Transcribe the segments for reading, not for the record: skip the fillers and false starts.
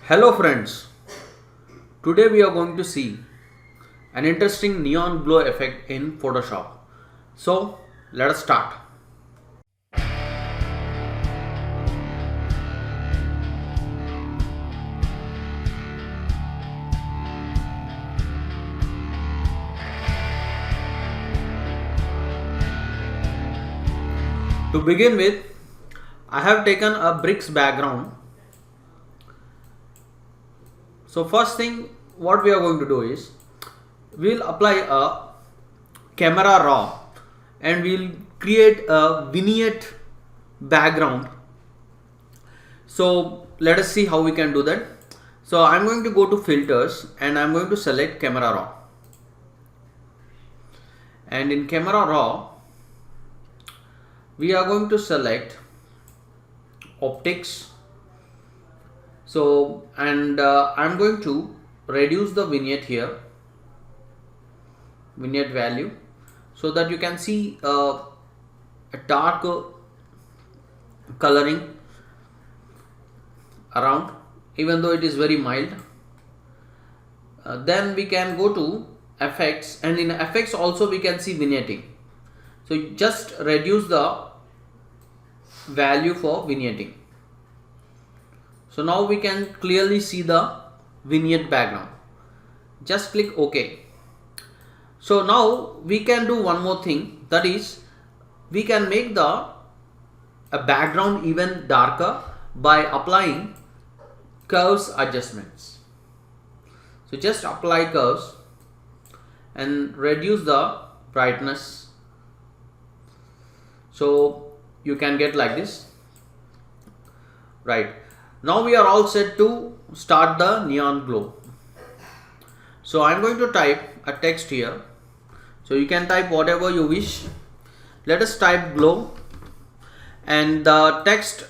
Hello friends, today we are going to see an interesting neon glow effect in Photoshop. So let us start. To begin with, I have taken a bricks background. So first thing what we are going to do is we'll apply a camera raw and we'll create a vignette background. So let us see how we can do that. So I'm going to go to filters and I'm going to select camera raw, and in camera raw we are going to select optics. So I'm going to reduce the vignette here, vignette value, so that you can see a dark coloring around, even though it is very mild. Then we can go to effects, and in effects also we can see vignetting. So just reduce the value for vignetting. So now we can clearly see the vignette background. Just click OK. So now we can do one more thing, that is we can make the background even darker by applying curves adjustments. So just apply curves and reduce the brightness, so you can get like this. Right, now we are all set to start the neon glow. So I'm going to type a text here, so you can type whatever you wish. Let us type glow, and the text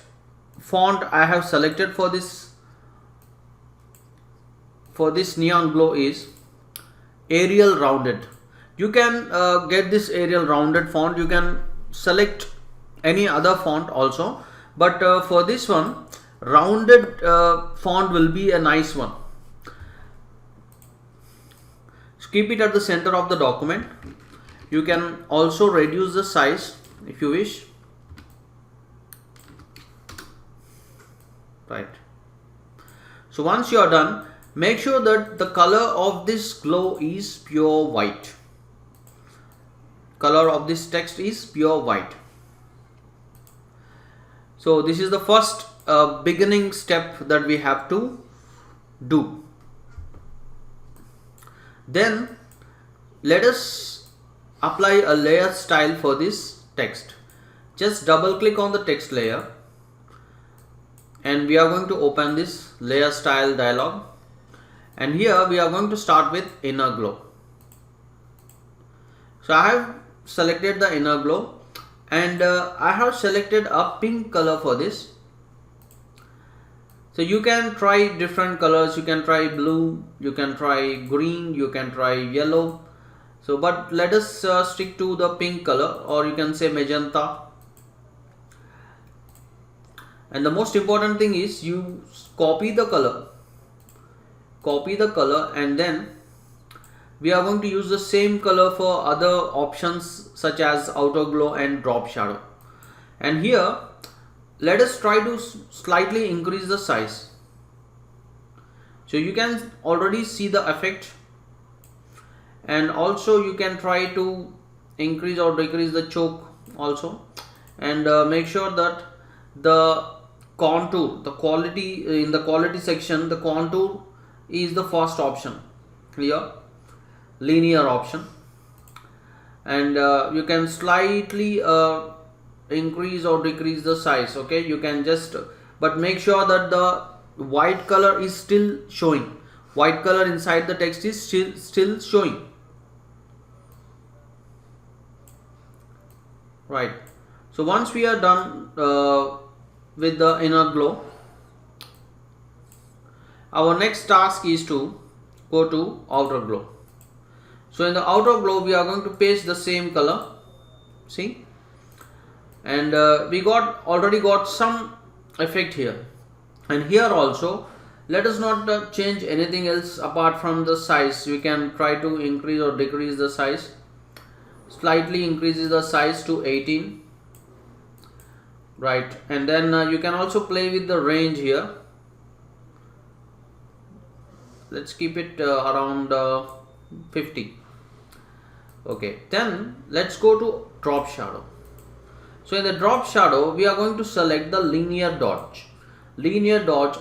font I have selected for this neon glow is Arial Rounded. You can get this Arial Rounded font. You can select any other font also, but for this one, rounded font will be a nice one. So keep it at the center of the document. You can also reduce the size if you wish. Right. So once you are done, make sure that the color of this glow is pure white. Color of this text is pure white. So this is the first beginning step that we have to do. Then let us apply a layer style for this text. Just double click on the text layer, and we are going to open this layer style dialog, and here we are going to start with inner glow. So I have selected the inner glow, and I have selected a pink color for this. So you can try different colors. You can try blue, you can try green, you can try yellow. So but let us stick to the pink color, or you can say magenta. And the most important thing is you copy the color, and then we are going to use the same color for other options such as outer glow and drop shadow. And here let us try to slightly increase the size, so you can already see the effect, and also you can try to increase or decrease the choke also, and make sure that the contour, the quality, in the quality section, the contour is the first option here, linear option, and you can slightly increase or decrease the size. Okay, you can just, but make sure that the white color is still showing. White color inside the text is still showing. Right. So once we are done with the inner glow, our next task is to go to outer glow. So in the outer glow we are going to paste the same color, see, and we already got some effect here, and here also Let us not change anything else apart from the size. We can try to increase or decrease the size. Slightly increases the size to 18, right? And then you can also play with the range here. Let's keep it around 50. Okay, then let's go to drop shadow. So in the drop shadow, we are going to select the linear dodge,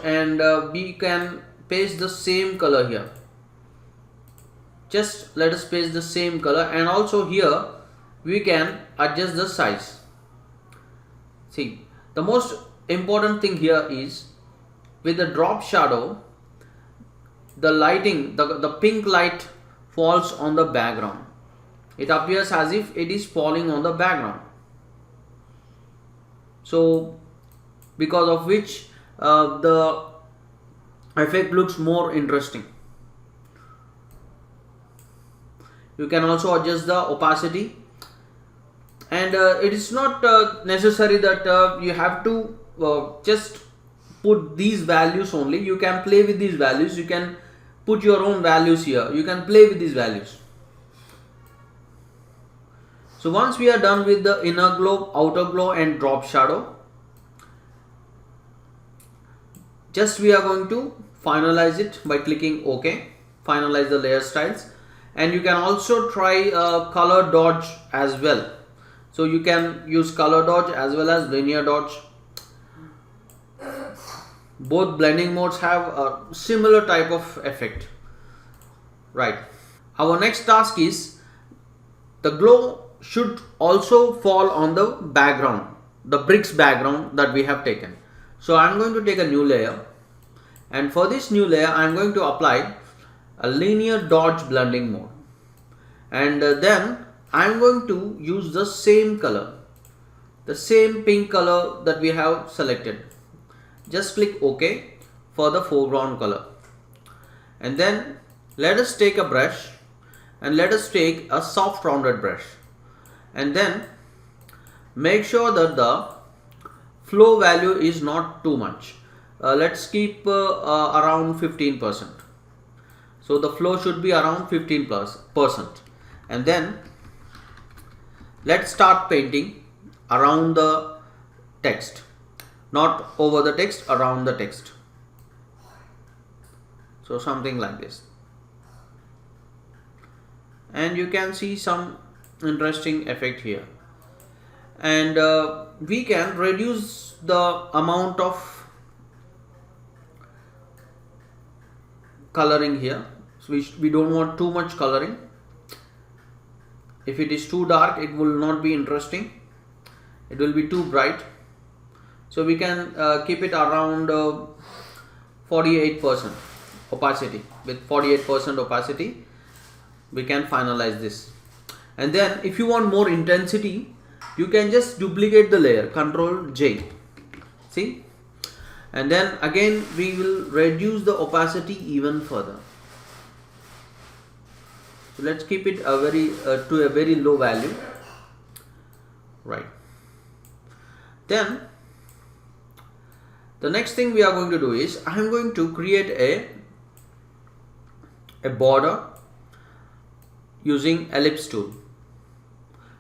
and we can paste the same color here. Just let us paste the same color, and also here we can adjust the size. See, the most important thing here is with the drop shadow, the lighting, the pink light falls on the background. It appears as if it is falling on the background. So because of which the effect looks more interesting. You can also adjust the opacity, and it is not necessary that you have to just put these values only. You can play with these values. You can put your own values here. You can play with these values. So once we are done with the inner glow, outer glow and drop shadow, just we are going to finalize it by clicking OK. Finalize the layer styles, and you can also try color dodge as well. So you can use color dodge as well as linear dodge. Both blending modes have a similar type of effect, right? Our next task is the glow should also fall on the background, the bricks background that we have taken. So I am going to take a new layer, and for this new layer I am going to apply a linear dodge blending mode, and then I am going to use the same color, the same pink color that we have selected. Just click OK for the foreground color, and then let us take a brush, and let us take a soft rounded brush, and then make sure that the flow value is not too much. Let's keep around 15%. So the flow should be around 15%, and then let's start painting around the text, not over the text, around the text. So something like this, and you can see some interesting effect here. And we can reduce the amount of coloring here. So we don't want too much coloring. If it is too dark, it will not be interesting. It will be too bright. So we can keep it around 48% opacity. With 48% opacity, we can finalize this. And then if you want more intensity, you can just duplicate the layer, Ctrl J. See? And then again we will reduce the opacity even further. So let's keep it to a very low value, right? Then the next thing we are going to do is I am going to create a border using ellipse tool.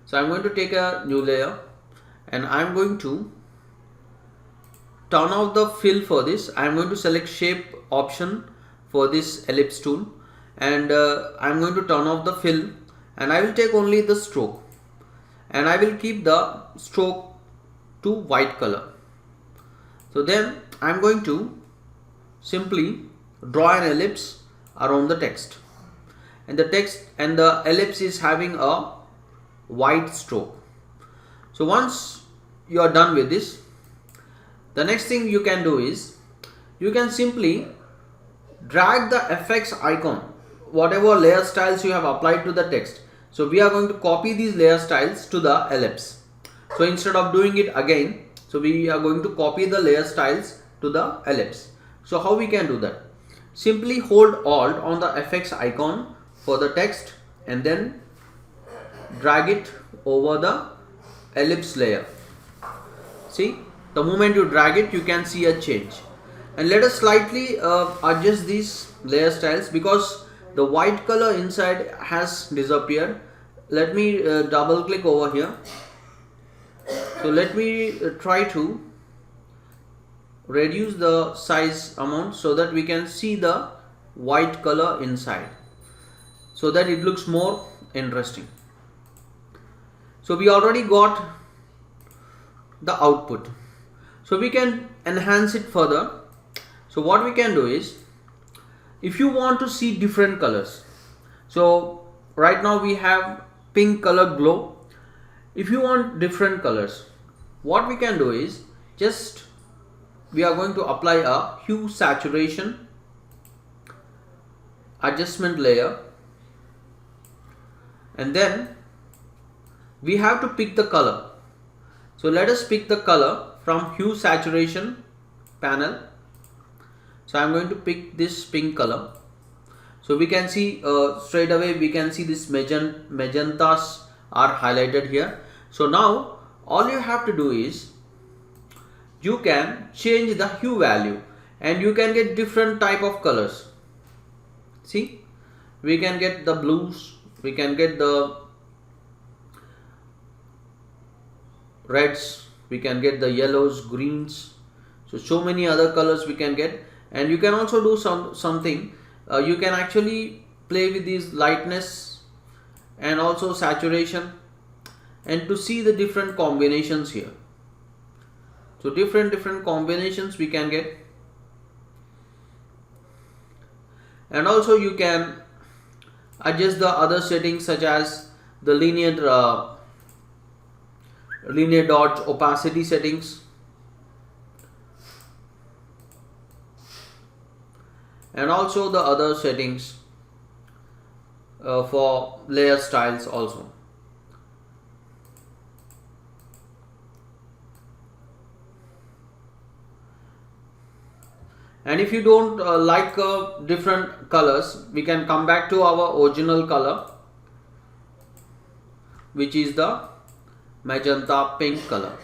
So I am going to take a new layer, and I am going to turn off the fill for this. I am going to select shape option for this ellipse tool, and I am going to turn off the fill, and I will take only the stroke, and I will keep the stroke to white color. So then I am going to simply draw an ellipse around the text, and the ellipse is having a white stroke. So once you are done with this, the next thing you can do is you can simply drag the effects icon, whatever layer styles you have applied to the text. So we are going to copy these layer styles to the ellipse. So instead of doing it again, so we are going to copy the layer styles to the ellipse. So how we can do that? Simply hold Alt on the effects icon for the text, and then drag it over the ellipse layer. See, the moment you drag it, you can see a change. And let us slightly adjust these layer styles because the white color inside has disappeared. Let me double click over here. So let me try to reduce the size amount so that we can see the white color inside, so that it looks more interesting. So we already got the output, so we can enhance it further. So what we can do is, if you want to see different colors, so right now we have pink color glow. If you want different colors, what we can do is, just we are going to apply a hue saturation adjustment layer, and then we have to pick the color. So let us pick the color from hue saturation panel. So I am going to pick this pink color. So we can see straight away, we can see this magentas are highlighted here. So now all you have to do is, you can change the hue value and you can get different type of colors. See, we can get the blues, we can get the reds, we can get the yellows, greens, so many other colors we can get. And you can also do something, you can actually play with these lightness and also saturation, and to see the different combinations here. So different combinations we can get. And also you can adjust the other settings, such as the linear dodge opacity settings, and also the other settings for layer styles also. And if you don't like different colors, we can come back to our original color, which is the magenta pink color.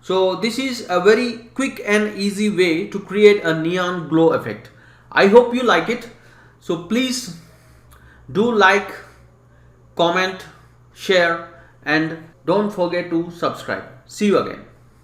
So this is a very quick and easy way to create a neon glow effect. I hope you like it. So please do like, comment, share, and don't forget to subscribe. See you again.